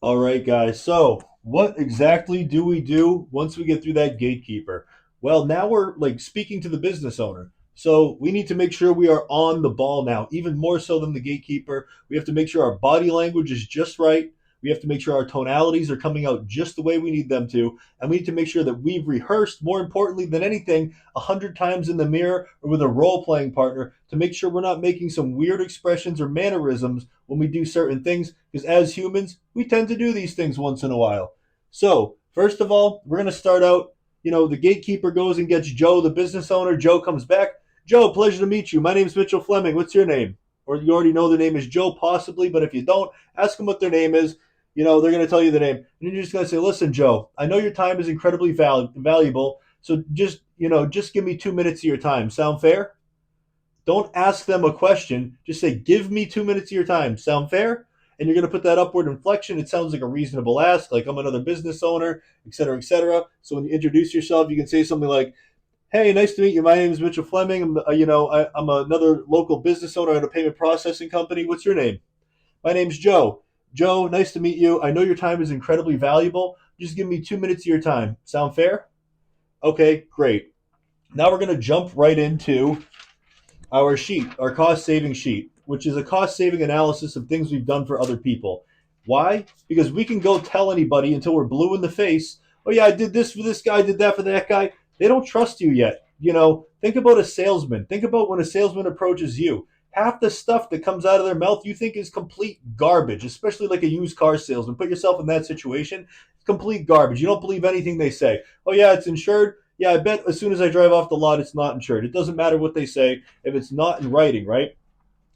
All right, guys. So, what exactly do we do once we get through that gatekeeper? Well, now we're like speaking to the business owner. So, we need to make sure we are on the ball now, even more so than the gatekeeper. We have to make sure our body language is just right. We have to make sure our tonalities are coming out just the way we need them to. And we need to make sure that we've rehearsed, more importantly than anything, 100 times in the mirror or with a role playing partner to make sure we're not making some weird expressions or mannerisms when we do certain things, because as humans, we tend to do these things once in a while. So, first of all, we're going to start out. The gatekeeper goes and gets Joe, the business owner. Joe comes back. Joe, pleasure to meet you. My name's Mitchell Fleming. What's your name? Or you already know the name is Joe, possibly, but if you don't, ask them what their name is. They're going to tell you the name. And you're just going to say, listen, Joe, I know your time is incredibly valuable. So just give me 2 minutes of your time. Sound fair? Don't ask them a question. Just say, give me 2 minutes of your time. Sound fair? And you're going to put that upward inflection. It sounds like a reasonable ask, like I'm another business owner, et cetera, et cetera. So when you introduce yourself, you can say something like, hey, nice to meet you. My name is Mitchell Fleming. I'm another local business owner at a payment processing company. What's your name? My name's Joe. Joe, nice to meet you. I know your time is incredibly valuable. Just give me 2 minutes of your time. Sound fair? Okay, great. Now we're going to jump right into our sheet, our cost saving sheet, which is a cost saving analysis of things we've done for other people. Why? Because we can go tell anybody until we're blue in the face, oh yeah, I did this for this guy, I did that for that guy. They don't trust you yet. Think about a salesman. Think about when a salesman approaches you. Half the stuff that comes out of their mouth you think is complete garbage, especially like a used car salesman. Put yourself in that situation. It's complete garbage. You don't believe anything they say. Oh yeah, it's insured. Yeah, I bet as soon as I drive off the lot, it's not insured. It doesn't matter what they say if it's not in writing, right?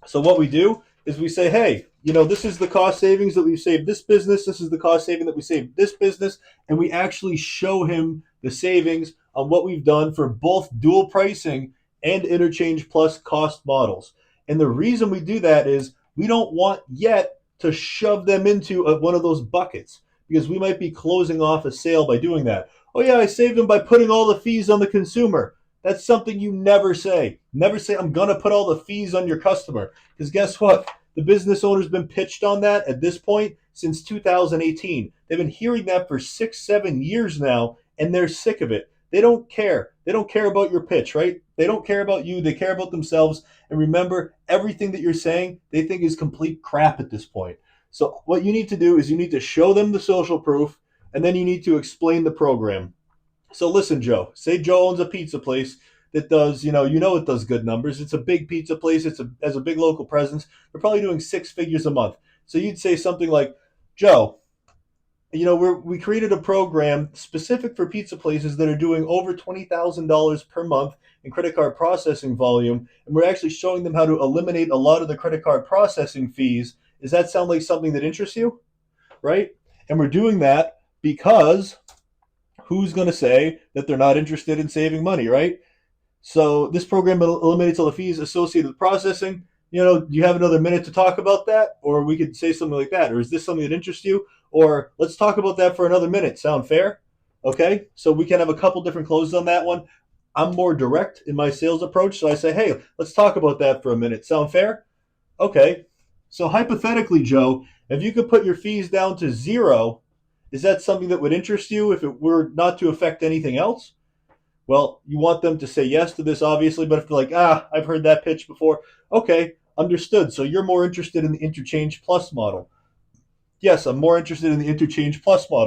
So what we do is we say, hey, this is the cost savings that we've saved this business. This is the cost saving that we saved this business. And we actually show him the savings on what we've done for both dual pricing and interchange plus cost models. And the reason we do that is we don't want yet to shove them into one of those buckets because we might be closing off a sale by doing that. Oh, yeah, I saved them by putting all the fees on the consumer. That's something you never say. Never say, I'm going to put all the fees on your customer. Because guess what? The business owner's been pitched on that at this point since 2018. They've been hearing that for 6, 7 years now, and they're sick of it. They don't care. They don't care about your pitch, right? They don't care about you. They care about themselves. And remember, everything that you're saying, they think is complete crap at this point. So, what you need to do is you need to show them the social proof, and then you need to explain the program. So listen, Joe. Say Joe owns a pizza place that does, it does good numbers. It's a big pizza place. Has a big local presence. They're probably doing 6 figures a month. So you'd say something like, Joe, we created a program specific for pizza places that are doing over $20,000 per month in credit card processing volume, and we're actually showing them how to eliminate a lot of the credit card processing fees. Does that sound like something that interests you? Right? And we're doing that because who's going to say that they're not interested in saving money, right? So this program eliminates all the fees associated with processing. Do you have another minute to talk about that? Or we could say something like that. Or is this something that interests you? Or let's talk about that for another minute. Sound fair? Okay. So we can have a couple different closes on that one. I'm more direct in my sales approach. So I say, hey, let's talk about that for a minute. Sound fair? Okay. So hypothetically, Joe, if you could put your fees down to zero, is that something that would interest you if it were not to affect anything else? Well, you want them to say yes to this, obviously, but if they're like, I've heard that pitch before, okay, understood. So you're more interested in the Interchange Plus model. Yes, I'm more interested in the Interchange Plus model.